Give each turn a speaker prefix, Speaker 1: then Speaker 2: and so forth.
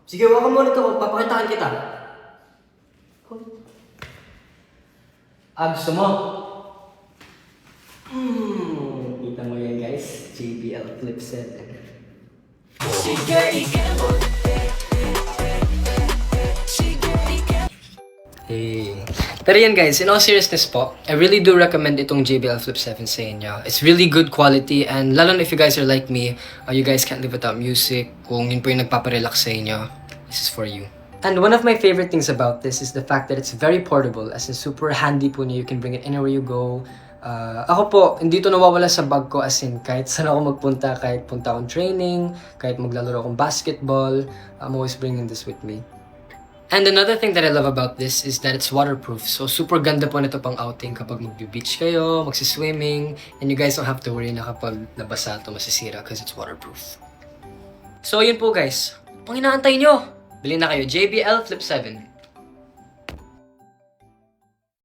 Speaker 1: Sige, waka mo nito. Papakitaan kita. Gusto mo? Kita mo yan guys. JBL Flip 7. Hey. Pero yan guys, in all seriousness po, I really do recommend itong JBL Flip 7 sa inyo. It's really good quality and lalo na if you guys are like me, you guys can't live without music, kung yun po yung nagpaparelax sa inyo, this is for you. And one of my favorite things about this is the fact that it's very portable, as in super handy po niya, you can bring it anywhere you go. Ako po, hindi to nawawala sa bag ko, as in kahit saan ako magpunta, kahit punta akong training, kahit maglalaro akong basketball, I'm always bringing this with me. And another thing that I love about this is that it's waterproof. So super ganda po nito pang outing kapag mag-beach kayo, magsiswimming, and you guys don't have to worry na kapag nabasa ito masisira because it's waterproof. So yun po guys, pang inaantay nyo, bilhin na kayo JBL Flip 7.